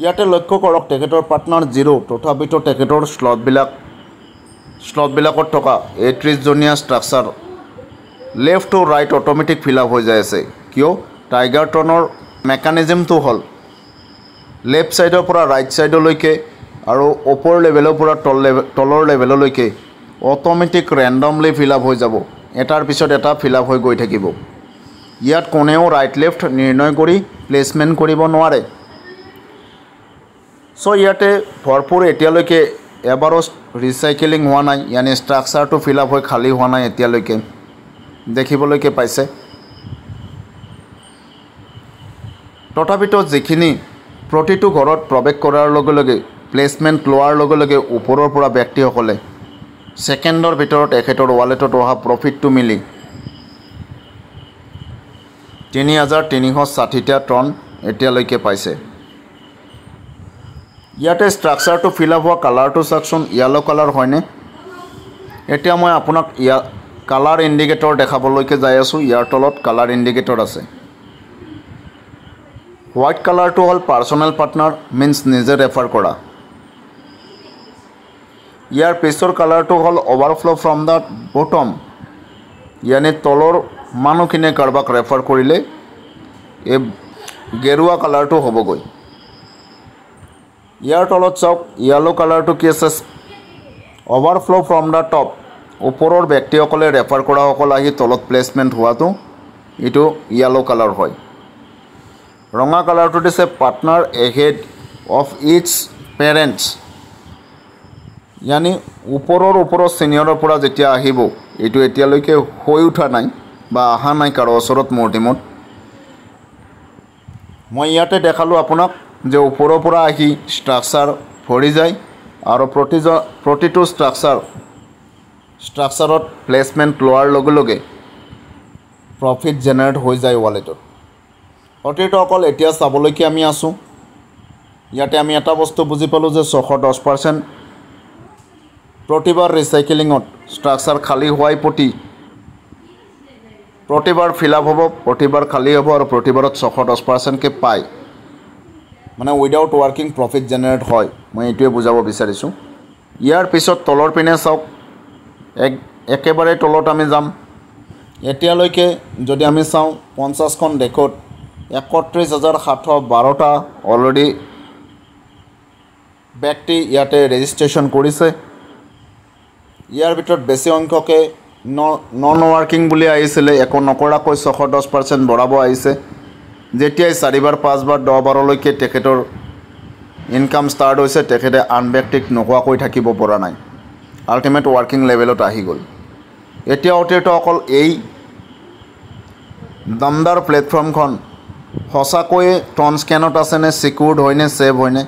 ইয়াতে লক্ষ্য কৰক তেখেতৰ পাৰ্টনাৰ 0 তথাপিতো তেখেতৰ শ্লটবিলাকত থকা ৩১জনীয়া structure left to right automatic fill up হৈ যায় আছে কিয় টাইগাৰ টনৰ মেকানিজমটো হ'ল লেফ্ট ছাইডৰ পৰা ৰাইট ছাইডলৈকে আৰু ওপৰ লেভেলৰ পৰা তলৰ লেভেললৈকে অট'মেটিক ৰেণ্ডমলি ফিল আপ হৈ যাব এটাৰ পিছত এটা ফিল আপ হৈ গৈ থাকিব ইয়াত কোনেও ৰাইট লেফ্ট নিৰ্ণয় কৰি প্লেচমেণ্ট কৰিব নোৱাৰে চ' ইয়াতে ভৰপূৰ এতিয়ালৈকে এবাৰো ৰিচাইকেলিং হোৱা নাই ইয়ানি ষ্ট্ৰাকচাৰটো ফিল আপ হৈ খালী হোৱা নাই এতিয়ালৈকে দেখিবলৈকে পাইছে তথাপিতো যিখিনি প্ৰতিটো ঘৰত প্ৰৱেশ কৰাৰ লগে লগে প্লেচমেণ্ট লোৱাৰ লগে লগে ওপৰৰ পৰা ব্যক্তিসকলে ছেকেণ্ডৰ ভিতৰত এখেতৰ ৱালেটত অহা প্ৰফিটটো মিলি ৩,৩৬০টা টন এতিয়ালৈকে পাইছে ইয়াতে ষ্ট্ৰাকচাৰটো ফিল আপ হোৱা কালাৰটো চাওকচোন য়েলো কালাৰ হয়নে এতিয়া মই আপোনাক কালাৰ ইণ্ডিকেটৰ দেখাবলৈকে যাই আছোঁ ইয়াৰ তলত কালাৰ ইণ্ডিকেটৰ আছে হোৱাইট কালাৰটো হ'ল পাৰ্চনেল পাৰ্টনাৰ মিন্স নিজে ৰেফাৰ কৰা ইয়াৰ পিছৰ কালাৰটো হ'ল অভাৰফ্ল' ফ্ৰম দ্য বটম ইয়ানি তলৰ মানুহখিনিয়ে কাৰোবাক ৰেফাৰ কৰিলে এই গেৰুৱা কালাৰটো হ'বগৈ ইয়াৰ তলত চাওক য়েলো কালাৰটো কি আছে অভাৰফ্ল' ফ্ৰম দ্য টপ ওপৰৰ ব্যক্তিসকলে ৰেফাৰ কৰাসকল আহি তলত প্লেচমেণ্ট হোৱাটো এইটো য়েলো কালাৰ হয় ৰঙা কালাৰটো দিছে partner ahead of its parents ইয়ানি ওপৰৰ ছিনিয়ৰৰ পৰা যেতিয়া আহিব এইটো এতিয়ালৈকে হৈ উঠা নাই বা অহা নাই কাৰো ওচৰত মোৰ টিমত মই ইয়াতে দেখালোঁ আপোনাক যে ওপৰৰ পৰা আহি ষ্ট্ৰাকচাৰ ভৰি যায় আৰু প্ৰতিটো ষ্ট্ৰাকচাৰত প্লেচমেণ্ট লোৱাৰ লগে লগে প্ৰফিট জেনেৰেট হৈ যায় ৱালেটত প্ৰতিটো অকল এতিয়া চাবলৈকে আমি আছোঁ ইয়াতে আমি এটা বস্তু বুজি পালোঁ যে 610% প্ৰতিবাৰ ৰিচাইকেলিঙত ষ্ট্ৰাকচাৰ খালী হোৱাই প্ৰতিবাৰ ফিল আপ হ'ব প্ৰতিবাৰ খালী হ'ব আৰু প্ৰতিবাৰত 610%কে পায় মানে উইদাউট ৱৰ্কিং প্ৰফিট জেনেৰেট হয় মই এইটোৱে বুজাব বিচাৰিছোঁ ইয়াৰ পিছত তলৰ পিনে চাওক একেবাৰে তলত আমি যাম এতিয়ালৈকে যদি আমি চাওঁ 50খন দেশত 31,712টা অলৰেডি ব্যক্তি ইয়াতে ৰেজিষ্ট্ৰেশ্যন কৰিছে ইয়াৰ ভিতৰত বেছি সংখ্যকে নন ৱৰ্কিং বুলি আহিছিলে একো নকৰাকৈ 610% বঢ়াব আহিছে যেতিয়াই 4বাৰ 5বাৰ 10 বাৰলৈকে তেখেতৰ ইনকাম ষ্টাৰ্ট হৈছে তেখেতে আন ব্যক্তিক নোহোৱাকৈ থাকিব পৰা নাই আল্টিমেট ৱৰ্কিং লেভেলত আহি গ'ল এতিয়া অতিৰিক্ত অকল এই দমদাৰ প্লেটফৰ্মখন সঁচাকৈয়ে ট্ৰন স্কেনত আছেনে ছিকিউৰ্ড হয়নে ছেভ হয়নে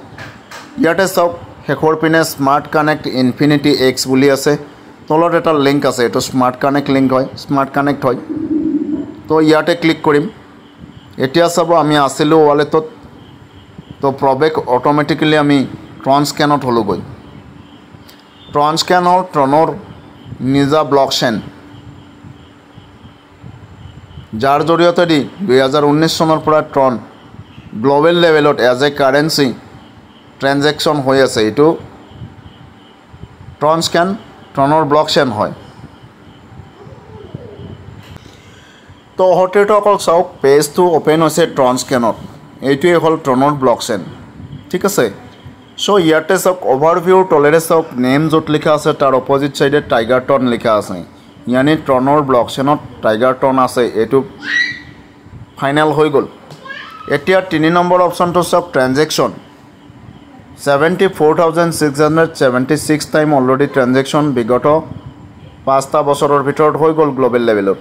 ইয়াতে চাওক শেষৰ পিনে স্মাৰ্ট কানেক্ট ইনফিনিটি এক্স বুলি আছে তলত এটা লিংক আছে এইটো স্মাৰ্ট কানেক্ট লিংক হয় স্মাৰ্ট কানেক্ট হয় তো ইয়াতে ক্লিক কৰিম এতিয়া চাব আমি আছিলোঁ ৱালেটত তো প্ৰৱেশ অট'মেটিকেলি আমি ট্ৰন স্কেনত হ'লোগৈ ট্ৰন স্কেন হ'ল ট্ৰনৰ নিজা ব্লকচেইন যাৰ জৰিয়তে দি 2019 চনৰ পৰা ট্ৰন গ্ল'বেল লেভেলত এজ এ কাৰেঞ্চি ট্ৰেনজেকশ্যন হৈ আছে এইটো ট্ৰন স্কেন ট্ৰনৰ ব্লকচেইন হয় তো হঠাৎ অকল চাওক পেজটো অ'পেন হৈছে ট্ৰন স্কেনত এইটোৱে হ'ল ট্ৰনৰ ব্লকচেইন ঠিক আছে চ' ইয়াতে চাওক অভাৰভিউৰ তলেৰে চাওক নেম য'ত লিখা আছে তাৰ অপজিট ছাইডে টাইগাৰ টন লিখা আছে ইয়ানি ট্ৰনৰ ব্লকচেইনত টাইগাৰ টন আছে এইটো ফাইনেল হৈ গ'ল এতিয়া 3 নম্বৰ অপশ্যনটো চাওক ট্ৰেনজেকশ্যন 74,676 টাইম অলৰেডি ট্ৰেনজেকশ্যন বিগত 5টা বছৰৰ ভিতৰত হৈ গ'ল গ্ল'বেল লেভেলত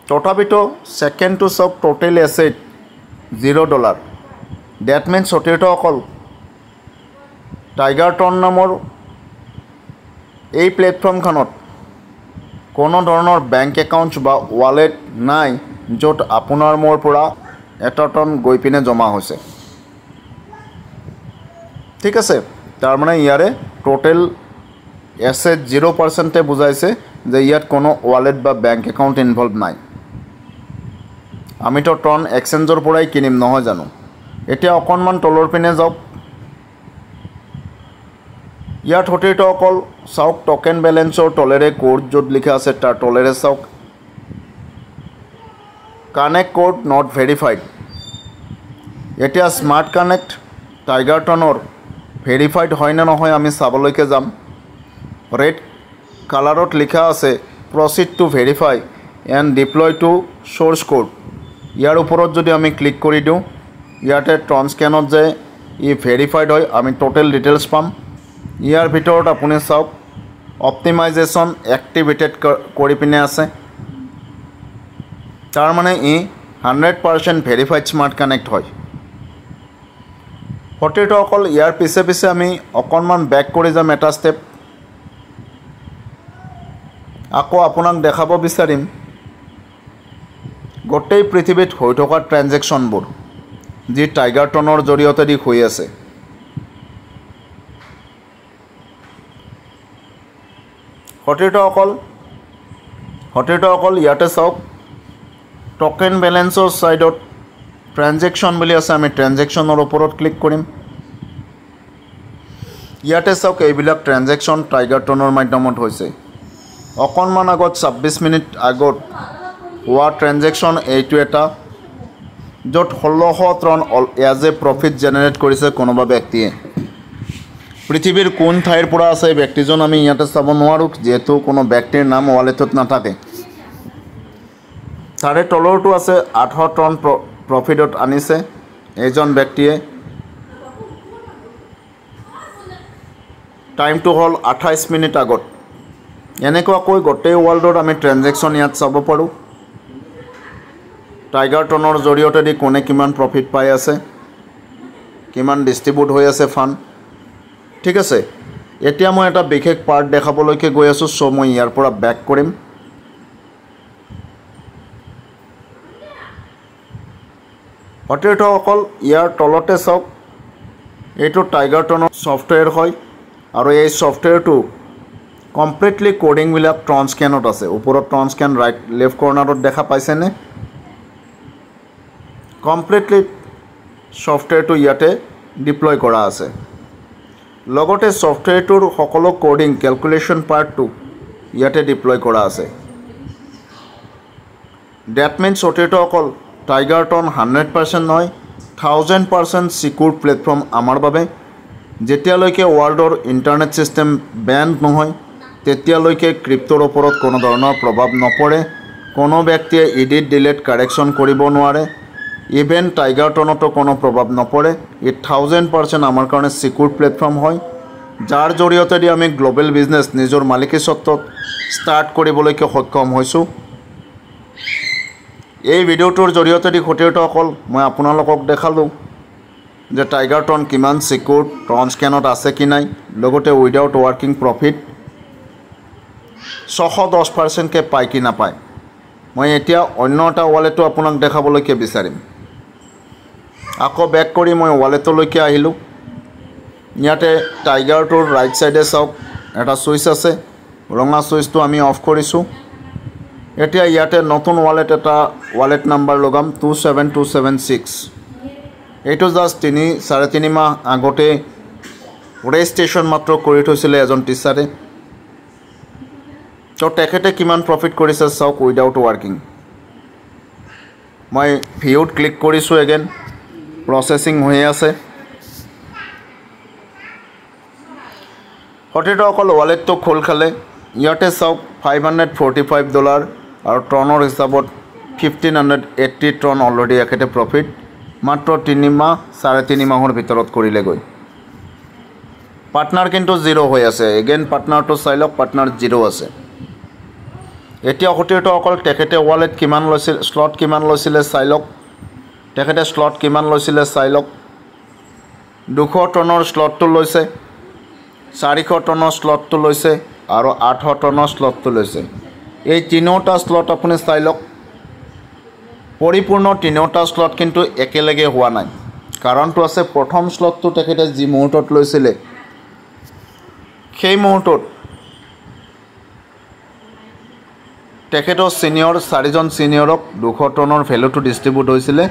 তথাপিতো ছেকেণ্ডটো চাওক টোটেল এছেট $0 ডেট মিনছ অতিৰিক্ত অকল টাইগাৰ টন নামৰ এই প্লেটফৰ্মখনত কোনো ধৰণৰ বেংক একাউণ্ট বা ৱালেট নাই য'ত আপোনাৰ মোৰ পৰা এটা টন গৈ পিনে জমা হৈছে ঠিক আছে তাৰমানে ইয়াৰে টোটেল এছেট 0%তে বুজাইছে যে ইয়াত কোনো ৱালেট বা বেংক একাউণ্ট ইনভলভ নাই আমিতো টন এক্সচেঞ্জৰ পৰাই কিনিম নহয় জানো এতিয়া অকণমান তলৰ পিনে যাওক। ইয়াত সতীৰ্থসকল চাওক টকেন বেলেঞ্চৰ তলেৰে কোড য'ত লিখা আছে তাৰ তলেৰে চাওক কানেক্ট কোড নট ভেৰিফাইড। এতিয়া স্মাৰ্ট কানেক্ট টাইগাৰটনৰ ভেৰিফাইড হয় নে নহয় আমি চাবলৈকে যাম। ৰেড কালাৰত লিখা আছে proceed to verify and deploy to source code. ইয়াৰ ওপৰত যদি আমি ক্লিক কৰি দিওঁ ইয়াতে ট্ৰান্সকেনত যে ই ভেৰিফাইড হয় আমি টোটেল ডিটেইলছ পাম। ইয়াৰ ভিতৰত আপুনি চাওক অপটিমাইজেশ্যন এক্টিভেটেড কৰি পিনে আছে, তাৰ মানে ই 100% ভেৰিফাইড স্মাৰ্ট কানেক্ট হয়। সতীৰ্থসকল ইয়াৰ পিছে পিছে আমি অকণমান বেক কৰি যাম এটা ষ্টেপ। আকৌ আপোনাক দেখাব বিচাৰিম গোটেই পৃথিৱীত হৈ থকা ট্ৰেনজেকশ্যনবোৰ যি টাইগাৰটনৰ জৰিয়তে দি হৈ আছে। সতীৰ্থসকল ইয়াতে চাওক টকেন বেলেঞ্চৰ ছাইডত ট্ৰেনজেকশ্যন বুলি আছে, আমি ট্ৰেনজেকশ্যনৰ ওপৰত ক্লিক কৰিম। ইয়াতে চাওক এইবিলাক ট্ৰেনজেকশ্যন টাইগাৰটনৰ মাধ্যমত হৈছে। অকণমান আগত 26 মিনিট আগত হোৱা ট্ৰেনজেকশ্যন এইটো এটা য'ত 1600 ton as a profit generate কৰিছে কোনোবা ব্যক্তিয়ে। পৃথিৱীৰ কোন ঠাইৰ পৰা আছে এই ব্যক্তিজন আমি ইয়াতে চাব নোৱাৰোঁ যিহেতু কোনো ব্যক্তিৰ নাম ৱালেটত নাথাকে। তাৰে তলৰটো আছে 800 টন প্ৰফিটত আনিছে এইজন ব্যক্তিয়ে। টাইমটো হ'ল 28 মিনিট আগত। এনেকুৱাকৈ গোটেই ৱৰ্ল্ডত আমি ট্ৰেনজেকশ্যন ইয়াত চাব পাৰোঁ। টাইগাৰটনৰ জৰিয়তে দি কোনে কিমান প্ৰফিট পাই আছে, কিমান ডিষ্ট্ৰিবিউট হৈ আছে ফাণ্ড। ঠিক আছে, এতিয়া মই এটা বিশেষ পাৰ্ট দেখাবলৈকে গৈ আছোঁ, চ' মই ইয়াৰ পৰা বেক কৰিম। সতীৰ্থসকল ইয়াৰ তলতে চাওক এইটো টাইগাৰটনৰ ছফ্টৱেৰ হয় আৰু এই ছফ্টৱেৰটো কমপ্লিটলি কোডিংবিলাক ট্ৰান্সকেনত আছে। ওপৰত ট্ৰান্সকেন ৰাইট লেফ্ট কৰ্নাৰত দেখা পাইছেনে? কমপ্লিটলি ছফ্টৱেৰটো ইয়াতে ডিপ্লয় কৰা আছে। লগতে ছফ্টৱেৰটোৰ সকলো কোডিং কেলকুলেশ্যন পাৰ্টটো ইয়াতে ডিপ্লয় কৰা আছে। ডেট মিনছ সতীৰ্থসকল টাইগাৰটন 100% নহয় 1000% চিকিউৰ প্লেটফৰ্ম আমাৰ বাবে। যেতিয়ালৈকে ৱৰ্ল্ডৰ ইণ্টাৰনেট ছিষ্টেম বেণ্ড নহয় তেতিয়ালৈকে ক্ৰিপ্টৰ ওপৰত কোনো ধৰণৰ প্ৰভাৱ নপৰে। কোনো ব্যক্তিয়ে এডিট ডিলেট কাৰেকশ্যন কৰিব নোৱাৰে। ইভেন টাইগাৰটনতো কোনো প্ৰভাৱ নপৰে। ই 1000% আমাৰ কাৰণে চিকিউৰ প্লেটফৰ্ম হয়, যাৰ জৰিয়তে দি আমি গ্ল'বেল বিজনেছ নিজৰ মালিকীস্বত্বত ষ্টাৰ্ট কৰিবলৈকে সক্ষম হৈছোঁ। এই ভিডিঅ'টোৰ জৰিয়তে দি সতীৰ্থসকল মই আপোনালোকক দেখালোঁ যে টাইগাৰটন কিমান চিকিউৰ, ট্ৰান্সকেনত আছে কি নাই, লগতে উইদাউট ৱৰ্কিং প্ৰফিট 610%কৈ পায় কি নাপায়। মই এতিয়া অন্য এটা ৱালেটো আপোনাক দেখাবলৈকে বিচাৰিম। আকৌ বেক কৰি মই ৱালেটলৈকে আহিলোঁ। ইয়াতে টাইগাৰটোৰ ৰাইট ছাইডে চাওক এটা ছুইচ আছে, ৰঙা ছুইচটো আমি অফ কৰিছোঁ। এতিয়া ইয়াতে নতুন ৱালেট নাম্বাৰ লগাম 27276। এইটো জাষ্ট 3-3.5 মাহ আগতে ৰেজিষ্ট্ৰেশ্যন মাত্ৰ কৰি থৈছিলে এজন টিচাৰে। তো তেখেতে কিমান প্ৰফিট কৰিছে চাওক উইদাউট ৱৰ্কিং। মই ভিউত ক্লিক কৰিছোঁ, এগেইন প্ৰচেছিং হৈ আছে। সতীৰ্থসকল ৱালেটটো খোল খালে। ইয়াতে চাওক $545 আৰু টনৰ হিচাপত 1580 টন অলৰেডি এখেতে প্ৰফিট মাত্ৰ 3-3.5 মাহৰ ভিতৰত কৰিলেগৈ। পাৰ্টনাৰ কিন্তু জিৰ' হৈ আছে। এগেইন পাৰ্টনাৰটো চাই লওক, পাৰ্টনাৰ জিৰ' আছে। এতিয়া সতীৰ্থসকল তেখেতে ৱালেট কিমান লৈছিল, শ্লট কিমান লৈছিলে চাই লওক। তেখেতে শ্লট কিমান লৈছিলে চাই লওক। 200 টনৰ শ্লটটো লৈছে, 400 টনৰ শ্লটটো লৈছে আৰু 800 টনৰ শ্লটটো লৈছে। এই তিনিওটা শ্লট আপুনি চাই লওক। পৰিপূৰ্ণ তিনিওটা শ্লট কিন্তু একেলগে হোৱা নাই। কাৰণটো আছে প্ৰথম শ্লটটো তেখেতে যি মুহূৰ্তত লৈছিলে সেই মুহূৰ্তত তেখেতৰ 4জন ছিনিয়ৰক 200 টনৰ ভেলুটো ডিষ্ট্ৰিবিউট হৈছিলে।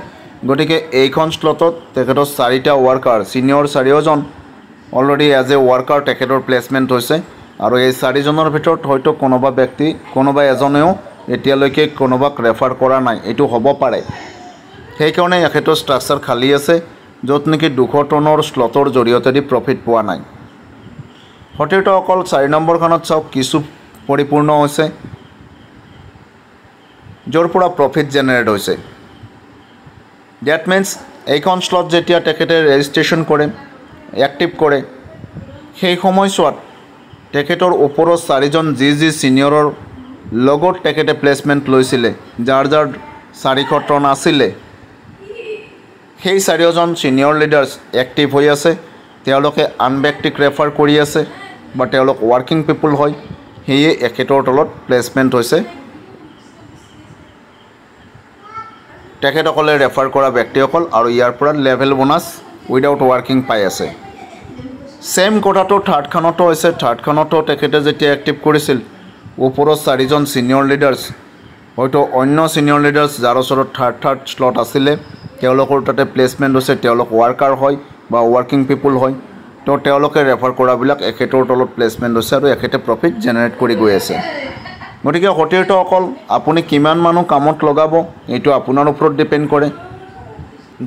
গতিকে এইখন স্লটত তেখেতৰ 4টা ৱাৰ্কাৰ সিনিয়ৰ 4জন অলৰেডি এজ এ ৱাৰ্কাৰ তেখেতৰ প্লেচমেণ্ট হৈছে আৰু এই 4জনৰ ভিতৰত হয়তো কোনোবা ব্যক্তি কোনোবা এজনেও এতিয়ালৈকে কোনোবাক ৰেফাৰ কৰা নাই এইটো হ'ব পাৰে সেইকাৰণে এখেতৰ ষ্ট্ৰাকচাৰ খালী আছে য'ত নেকি 200 টনৰ স্লটৰ জৰিয়তে দি প্ৰফিট পোৱা নাই সতীৰ্থ অকল 4 নম্বৰখনত চাওক কিছু পৰিপূৰ্ণ হৈছে য'ৰ পৰা প্ৰফিট জেনেৰেট হৈছে ডেট মিন্স এইখন স্লট যেতিয়া তেখেতে ৰেজিষ্ট্ৰেশ্যন কৰে এক্টিভ কৰে সেই সময়ছোৱাত তেখেতৰ ওপৰৰ 4জন যি সিনিয়ৰৰ লগত তেখেতে প্লেচমেণ্ট লৈছিলে যাৰ 400 টন আছিলে সেই 4জন সিনিয়ৰ লিডাৰ্ছ এক্টিভ হৈ আছে তেওঁলোকে আন ব্যক্তিক ৰেফাৰ কৰি আছে বা তেওঁলোক ৱাৰ্কিং পিপল হয় সেয়ে এখেতৰ তলত প্লেচমেণ্ট হৈছে তেখেতসকলে ৰেফাৰ কৰা ব্যক্তিসকল আৰু ইয়াৰ পৰা লেভেল বোনাছ উইদাউট ৱাৰ্কিং পাই আছে সেম কথাটো থাৰ্ডখনতো হৈছে থাৰ্ডখনতো তেখেতে যেতিয়া এক্টিভ কৰিছিল ওপৰৰ 4জন সিনিয়ৰ লিডাৰ্ছ হয়তো অন্য সিনিয়ৰ লিডাৰ্ছ যাৰ ওচৰত থাৰ্ড স্লট আছিলে তেওঁলোকৰ তাতে প্লেচমেণ্ট হৈছে তেওঁলোক ৱাৰ্কাৰ হয় বা ৱাৰ্কিং পিপল হয় তো তেওঁলোকে ৰেফাৰ কৰাবিলাক এখেতৰ তলত প্লেচমেণ্ট হৈছে আৰু এখেতে প্ৰফিট জেনেৰেট কৰি গৈ আছে গতিকে সতীৰ্থসকল আপুনি কিমান মানুহ কামত লগাব এইটো আপোনাৰ ওপৰত ডিপেণ্ড কৰে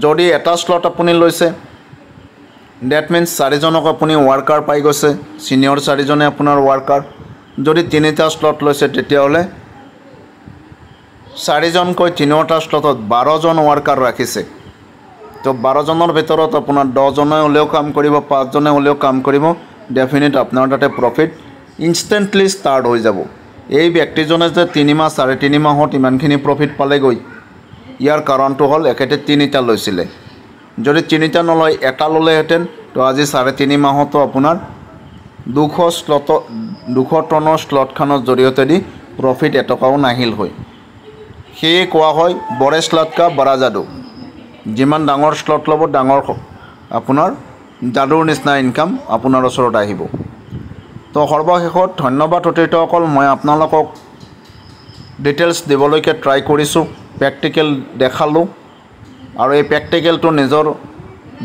যদি এটা স্লট আপুনি লৈছে ডেট মিন্স 4জনক আপুনি ৱাৰ্কাৰ পাই গৈছে সিনিয়ৰ 4জনে আপোনাৰ ৱাৰ্কাৰ যদি 3টা স্লট লৈছে তেতিয়াহ'লে 4জনকৈ 3টা স্লটত 12জন ৱাৰ্কাৰ ৰাখিছে তো 12জনৰ ভিতৰত আপোনাৰ 10জনে হ'লেও কাম কৰিব 5জনে হ'লেও কাম কৰিব ডেফিনেট আপোনাৰ তাতে প্ৰফিট ইনষ্টেণ্টলি ষ্টাৰ্ট হৈ যাব এই ব্যক্তিজনে যে 3 মাহ 3.5 মাহত ইমানখিনি প্ৰফিট পালেগৈ ইয়াৰ কাৰণটো হ'ল এখেতে 3টা লৈছিলে যদি 3টা নলয় এটা ল'লেহেঁতেন তো আজি 3.5 মাহতো আপোনাৰ 200 টনৰ স্লটখনৰ জৰিয়তে দি প্ৰফিট এটকাও নাহিল হয় সেয়ে কোৱা হয় বড়ে স্লট কা বড়া যাদু যিমান ডাঙৰ স্লট ল'ব ডাঙৰ আপোনাৰ যাদুৰ নিচিনা ইনকাম আপোনাৰ ওচৰত আহিব তো সৰ্বশেষত ধন্যবাদ সতীৰ্থসকল মই আপোনালোকক ডিটেইলছ দিবলৈকে ট্ৰাই কৰিছোঁ প্ৰেক্টিকেল দেখালোঁ আৰু এই প্ৰেক্টিকেলটো নিজৰ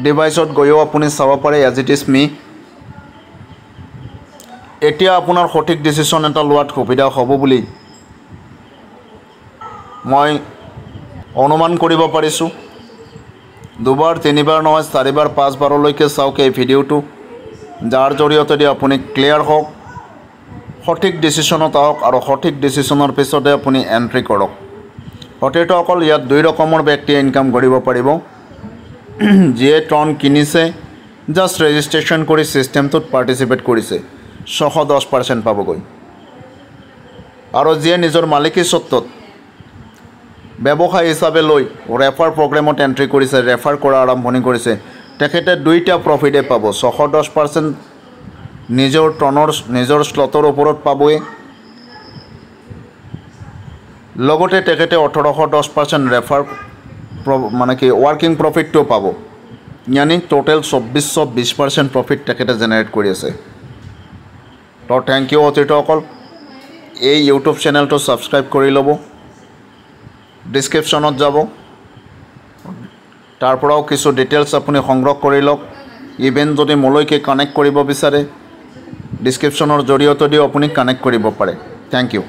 ডিভাইচত গৈও আপুনি চাব পাৰে এজ ইট ইজ মি এতিয়া আপোনাৰ সঠিক ডিচিশ্যন এটা লোৱাত সুবিধা হ'ব বুলি মই অনুমান কৰিব পাৰিছোঁ 2বাৰ 3বাৰ নহয় 4বাৰ 5বাৰলৈকে চাওক এই ভিডিঅ'টো যাৰ জৰিয়তে দি আপুনি ক্লিয়াৰ হওক সঠিক ডিচিশ্যনত আহক আৰু সঠিক ডিচিশ্যনৰ পিছতে আপুনি এণ্ট্ৰি কৰক সতীৰ্থসকল ইয়াত 2 ৰকমৰ ব্যক্তিয়ে ইনকাম কৰিব পাৰিব যিয়ে টন কিনিছে জাষ্ট ৰেজিষ্ট্ৰেশ্যন কৰি ছিষ্টেমটোত পাৰ্টিচিপেট কৰিছে 110% পাবগৈ আৰু যিয়ে নিজৰ মালিকী স্বত্বত ব্যৱসায় হিচাপে লৈ ৰেফাৰ প্ৰগ্ৰেমত এণ্ট্ৰি কৰিছে ৰেফাৰ কৰা আৰম্ভণি কৰিছে তেখেতে 2টা প্ৰফিটে পাব 110% নিজৰ স্লটৰ ওপৰত পাবই লগতে তেখেতে 1810% ৰেফাৰ মানে কি ৱাৰ্কিং প্ৰফিটটো পাব यानी टोटल 2420% प्रॉफिट तेखेते जेनेरेट কৰি আছে তো থ্যাংক ইউ অতিথিসকল এই ইউটিউব চেনেলটো সাবস্ক্ৰাইব কৰি লব ডেসক্ৰিপচনত যাব তাৰ পৰাও কিছু ডিটেইলছ আপুনি সংগ্ৰহ কৰি লওক ইভেন যদি মোলৈকে কানেক্ট কৰিব বিচাৰে ডেসক্ৰিপচনৰ জৰিয়তে দিও আপুনি কানেক্ট কৰিব পাৰে থ্যাংক ইউ